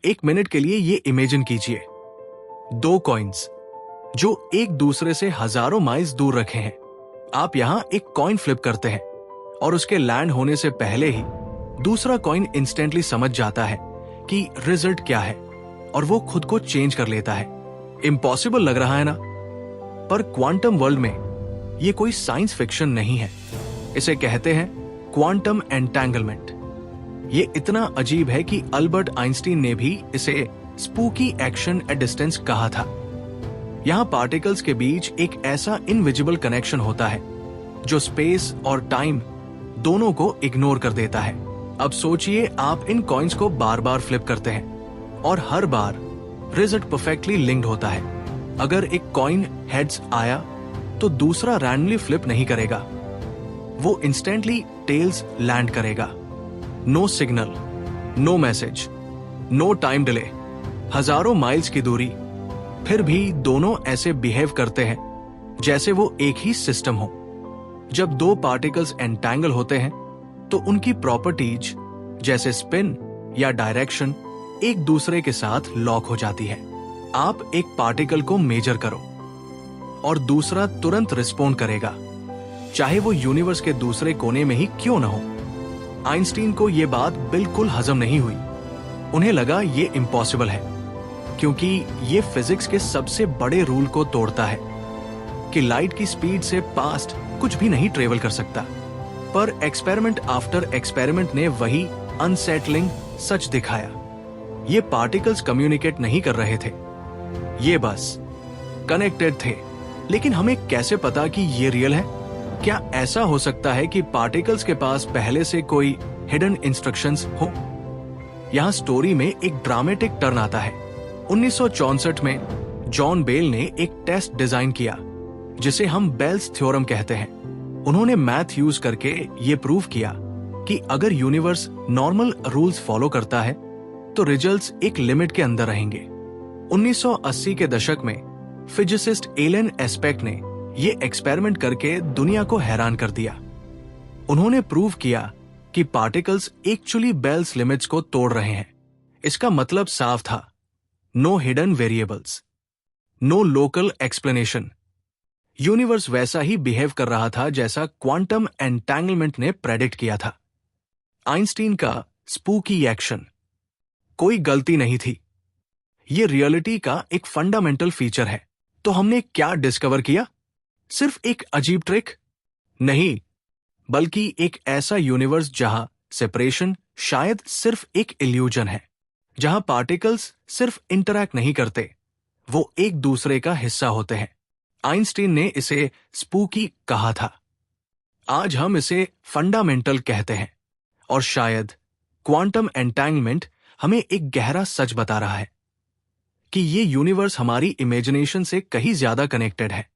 एक मिनट के लिए ये इमेजिन कीजिए, दो कॉइन्स जो एक दूसरे से हजारों माइल्स दूर रखे हैं। आप यहां एक कॉइन फ्लिप करते हैं और उसके लैंड होने से पहले ही दूसरा कॉइन इंस्टेंटली समझ जाता है कि रिजल्ट क्या है और वो खुद को चेंज कर लेता है। इम्पॉसिबल लग रहा है ना? पर क्वांटम वर्ल्ड में ये कोई साइंस फिक्शन नहीं है। इसे कहते हैं क्वांटम एंटेंगलमेंट। ये इतना अजीब है कि अल्बर्ट आइंस्टीन ने भी इसे स्पूकी एक्शन एट डिस्टेंस कहा था। यहां पार्टिकल्स के बीच एक ऐसा इनविजिबल कनेक्शन होता है जो स्पेस और टाइम दोनों को इग्नोर कर देता है। अब सोचिए, आप इन कॉइन्स को बार बार फ्लिप करते हैं और हर बार रिजल्ट परफेक्टली लिंक्ड होता है। अगर एक कॉइन हेड्स आया तो दूसरा रैंडमली फ्लिप नहीं करेगा, वो इंस्टेंटली टेल्स लैंड करेगा। No signal, no message, no time delay, हजारों माइल्स की दूरी, फिर भी दोनों ऐसे बिहेव करते हैं जैसे वो एक ही सिस्टम हो। जब दो पार्टिकल्स एंटैंगल होते हैं तो उनकी प्रॉपर्टीज जैसे स्पिन या डायरेक्शन एक दूसरे के साथ लॉक हो जाती है। आप एक पार्टिकल को मेजर करो और दूसरा तुरंत रिस्पॉन्ड करेगा, चाहे वो यूनिवर्स के दूसरे कोने में ही क्यों न हो। आइंस्टीन को यह बात बिल्कुल हजम नहीं हुई। उन्हें लगा ये इम्पॉसिबल है, क्योंकि ये फिजिक्स के सबसे बड़े रूल को तोड़ता है कि लाइट की स्पीड से पास्ट कुछ भी नहीं ट्रेवल कर सकता। पर एक्सपेरिमेंट आफ्टर एक्सपेरिमेंट ने वही अनसेटलिंग सच दिखाया। ये पार्टिकल्स कम्युनिकेट नहीं कर रहे थे, ये बस कनेक्टेड थे। लेकिन हमें कैसे पता कि ये रियल है? क्या ऐसा हो सकता है कि पार्टिकल्स के पास पहले से कोई हिडन इंस्ट्रक्शंस हो? यहां स्टोरी में एक ड्रामेटिक टर्न आता है। 1964 में जॉन बेल ने एक टेस्ट डिजाइन किया जिसे हम बेल्स थ्योरम कहते हैं। उन्होंने मैथ यूज करके ये प्रूव किया कि अगर यूनिवर्स नॉर्मल रूल्स फॉलो करता है तो रिजल्ट्स एक लिमिट के अंदर रहेंगे। 1980 के दशक में फिजिसिस्ट एलन एस्पेक्ट ने ये एक्सपेरिमेंट करके दुनिया को हैरान कर दिया। उन्होंने प्रूव किया कि पार्टिकल्स एक्चुअली बेल्स लिमिट्स को तोड़ रहे हैं। इसका मतलब साफ था, no hidden variables, no local explanation. Universe वैसा ही बिहेव कर रहा था जैसा क्वांटम एंटैंगलमेंट ने प्रेडिक्ट किया था। आइंस्टीन का स्पूकी एक्शन कोई गलती नहीं थी, ये रियलिटी का एक फंडामेंटल फीचर है। तो हमने क्या डिस्कवर किया? सिर्फ एक अजीब ट्रिक नहीं, बल्कि एक ऐसा यूनिवर्स जहां सेपरेशन शायद सिर्फ एक इल्यूजन है, जहां पार्टिकल्स सिर्फ इंटरैक्ट नहीं करते, वो एक दूसरे का हिस्सा होते हैं। आइंस्टीन ने इसे स्पूकी कहा था। आज हम इसे फंडामेंटल कहते हैं और शायद क्वांटम एंटैंगलमेंट हमें एक गहरा सच बता रहा है कि ये यूनिवर्स हमारी इमेजिनेशन से कहीं ज्यादा कनेक्टेड है।